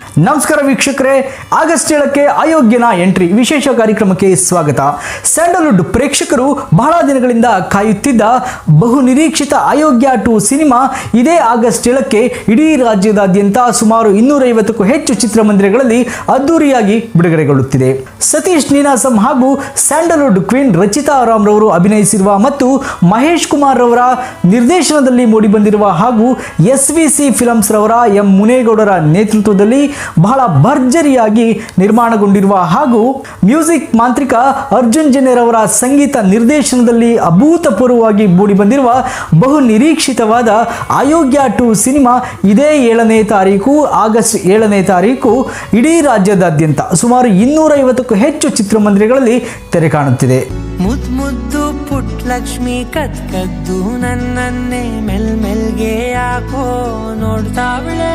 ನಮಸ್ಕಾರ ವೀಕ್ಷಕರೇ, August 7ಕ್ಕೆ ಅಯೋಗ್ಯನ entry ವಿಶೇಷ ಕಾರ್ಯಕ್ರಮಕ್ಕೆ ಸ್ವಾಗತ. ಸ್ಯಾಂಡಲ್ವುಡ್ ಪ್ರೇಕ್ಷಕರು ಬಹಳ ದಿನಗಳಿಂದ ಕಾಯುತ್ತಿದ್ದ ಬಹು ನಿರೀಕ್ಷಿತ ಅಯೋಗ್ಯ 2 ಸಿನಿಮಾ ಇದೇ ಆಗಸ್ಟ್ 7ಕ್ಕೆ ಇಡೀ ರಾಜ್ಯದಾದ್ಯಂತ ಸುಮಾರು 250ಕ್ಕೂ ಹೆಚ್ಚು ಚಿತ್ರಮಂದಿರಗಳಲ್ಲಿ ಅದ್ದೂರಿಯಾಗಿ ಬಿಡುಗಡೆಗೊಳ್ಳುತ್ತಿದೆ. ಸತೀಶ್ ನೀನಾಸಂ ಹಾಗೂ ಸ್ಯಾಂಡಲ್ವುಡ್ ಕ್ವೀನ್ ರಚಿತಾ ರಾಮ್ ರವರು ಅಭಿನಯಿಸಿರುವ ಮತ್ತು ಮಹೇಶ್ ಕುಮಾರ್ ರವರ ನಿರ್ದೇಶನದಲ್ಲಿ ಮೂಡಿಬಂದಿರುವ ಹಾಗೂ SVC ಫಿಲ್ಮ್ಸ್ ರವರ ಎಂ ಮುನೇಗೌಡರ ನೇತೃತ್ವದಲ್ಲಿ ಬಹಳ ಭರ್ಜರಿಯಾಗಿ ನಿರ್ಮಾಣಗೊಂಡಿರುವ ಹಾಗೂ ಮ್ಯೂಸಿಕ್ ಮಾಂತ್ರಿಕ ಅರ್ಜುನ್ ಜನ್ಯರವರ ಸಂಗೀತ ನಿರ್ದೇಶನದಲ್ಲಿ ಅಭೂತಪೂರ್ವವಾಗಿ ಮೂಡಿಬಂದಿರುವ ಬಹು ನಿರೀಕ್ಷಿತವಾದ ಅಯೋಗ್ಯ 2 ಸಿನಿಮಾ ಇದೇ 7ನೇ ತಾರೀಕು ಆಗಸ್ಟ್ 7ನೇ ತಾರೀಕು ಇಡೀ ರಾಜ್ಯದಾದ್ಯಂತ ಸುಮಾರು 250ಕ್ಕೂ ಹೆಚ್ಚು ಚಿತ್ರಮಂದಿರಗಳಲ್ಲಿ ತೆರೆ ಕಾಣುತ್ತಿದೆ. ಮುದ್ದು ಪುಟ್ ಲಕ್ಷ್ಮಿ ಕದ್ದು ನನ್ನನ್ನೇ ಮೆಲ್ಮೆಲ್ಗೆ ಯಾಕೋ ನೋಡ್ತಾವಳೆ.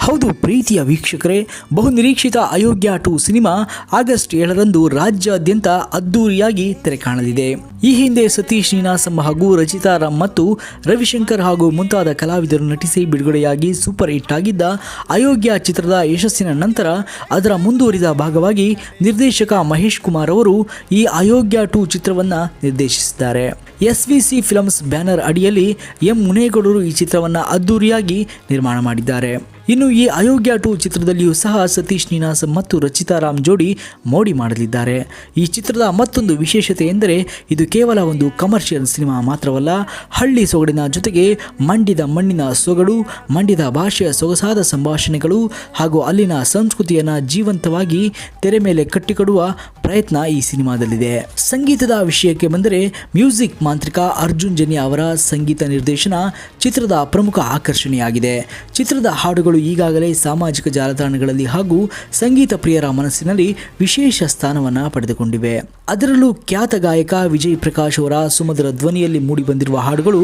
ಹೌದು ಪ್ರೀತಿಯ ವೀಕ್ಷಕರೇ, ಬಹು ನಿರೀಕ್ಷಿತ ಅಯೋಗ್ಯ 2 ಸಿನಿಮಾ ಆಗಸ್ಟ್ 7ರಂದು ರಾಜ್ಯಾದ್ಯಂತ ಅದ್ದೂರಿಯಾಗಿ ತೆರೆ ಕಾಣಲಿದೆ. ಈ ಹಿಂದೆ ಸತೀಶ್ ನೀನಾಸಂ ಹಾಗೂ ರಚಿತಾ ರಾಮ್ ಮತ್ತು ರವಿಶಂಕರ್ ಹಾಗೂ ಮುಂತಾದ ಕಲಾವಿದರು ನಟಿಸಿ ಬಿಡುಗಡೆಯಾಗಿ ಸೂಪರ್ ಹಿಟ್ ಆಗಿದ್ದ ಅಯೋಗ್ಯ ಚಿತ್ರದ ಯಶಸ್ಸಿನ ನಂತರ ಅದರ ಮುಂದುವರಿದ ಭಾಗವಾಗಿ ನಿರ್ದೇಶಕ ಮಹೇಶ್ ಕುಮಾರ್ ಅವರು ಈ ಅಯೋಗ್ಯ 2 ಚಿತ್ರವನ್ನು ನಿರ್ದೇಶಿಸಿದ್ದಾರೆ. SVC ಫಿಲ್ಮ್ಸ್ ಬ್ಯಾನರ್ ಅಡಿಯಲ್ಲಿ ಎಂ ಮುನೇಗೌಡರು ಈ ಚಿತ್ರವನ್ನು ಅದ್ದೂರಿಯಾಗಿ ನಿರ್ಮಾಣ ಮಾಡಿದ್ದಾರೆ. ಇನ್ನು ಈ ಅಯೋಗ್ಯ 2 ಚಿತ್ರದಲ್ಲಿಯೂ ಸಹ ಸತೀಶ್ ನೀನಾಸಂ ಮತ್ತು ರಚಿತಾ ರಾಮ್ ಜೋಡಿ ಮೋಡಿ ಮಾಡಲಿದ್ದಾರೆ. ಈ ಚಿತ್ರದ ಮತ್ತೊಂದು ವಿಶೇಷತೆ ಎಂದರೆ ಇದು ಕೇವಲ ಒಂದು ಕಮರ್ಷಿಯಲ್ ಸಿನಿಮಾ ಮಾತ್ರವಲ್ಲ, ಹಳ್ಳಿ ಸೊಗಡಿನ ಜೊತೆಗೆ ಮಂಡ್ಯದ ಮಣ್ಣಿನ ಸೊಗಡು, ಮಂಡ್ಯದ ಭಾಷೆಯ ಸೊಗಸಾದ ಸಂಭಾಷಣೆಗಳು ಹಾಗೂ ಅಲ್ಲಿನ ಸಂಸ್ಕೃತಿಯನ್ನು ಜೀವಂತವಾಗಿ ತೆರೆ ಮೇಲೆ ಕಟ್ಟಿಕೊಡುವ ಪ್ರಯತ್ನ ಈ ಸಿನಿಮಾದಲ್ಲಿದೆ. ಸಂಗೀತದ ವಿಷಯಕ್ಕೆ ಬಂದರೆ ಮ್ಯೂಸಿಕ್ ಮಾಂತ್ರಿಕ ಅರ್ಜುನ್ ಜನ್ಯ ಅವರ ಸಂಗೀತ ನಿರ್ದೇಶನ ಚಿತ್ರದ ಪ್ರಮುಖ ಆಕರ್ಷಣೆಯಾಗಿದೆ. ಚಿತ್ರದ ಹಾಡುಗಳು ಈಗಾಗಲೇ ಸಾಮಾಜಿಕ ಜಾಲತಾಣಗಳಲ್ಲಿ ಹಾಗೂ ಸಂಗೀತ ಪ್ರಿಯರ ಮನಸ್ಸಿನಲ್ಲಿ ವಿಶೇಷ ಸ್ಥಾನವನ್ನು ಪಡೆದುಕೊಂಡಿವೆ. ಅದರಲ್ಲೂ ಖ್ಯಾತ ಗಾಯಕ ವಿಜಯ್ ಪ್ರಕಾಶ್ ಅವರ ಸುಮಧುರ ಧ್ವನಿಯಲ್ಲಿ ಮೂಡಿಬಂದಿರುವ ಹಾಡುಗಳು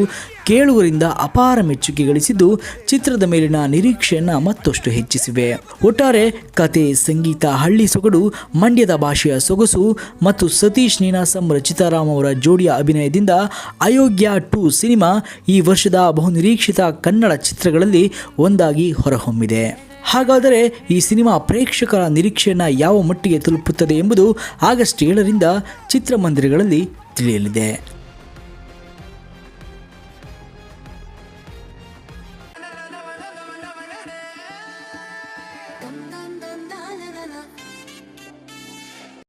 ಕೇಳುಗರಿಂದ ಅಪಾರ ಮೆಚ್ಚುಗೆ ಗಳಿಸಿದ್ದು ಚಿತ್ರದ ಮೇಲಿನ ನಿರೀಕ್ಷೆಯನ್ನು ಮತ್ತಷ್ಟು ಹೆಚ್ಚಿಸಿವೆ. ಒಟ್ಟಾರೆ ಕತೆ, ಸಂಗೀತ, ಹಳ್ಳಿ ಸೊಗಡು, ಮಂಡ್ಯದ ಭಾಷೆಯ ಸೊಗಸು ಮತ್ತು ಸತೀಶ್ ನೀನಾಸಂ ರಚಿತಾರಾಮ್ ಅವರ ಜೋಡಿಯ ಅಭಿನಯದಿಂದ ಅಯೋಗ್ಯ 2 ಸಿನಿಮಾ ಈ ವರ್ಷದ ಬಹುನಿರೀಕ್ಷಿತ ಕನ್ನಡ ಚಿತ್ರಗಳಲ್ಲಿ ಒಂದಾಗಿ ಹೊರಹೊಮ್ಮಿದೆ. ಹಾಗಾದರೆ ಈ ಸಿನಿಮಾ ಪ್ರೇಕ್ಷಕರ ನಿರೀಕ್ಷೆಯನ್ನು ಯಾವ ಮಟ್ಟಿಗೆ ತಲುಪುತ್ತದೆ ಎಂಬುದು ಆಗಸ್ಟ್ 7ರಿಂದ ಚಿತ್ರಮಂದಿರಗಳಲ್ಲಿ ತಿಳಿಯಲಿದೆ.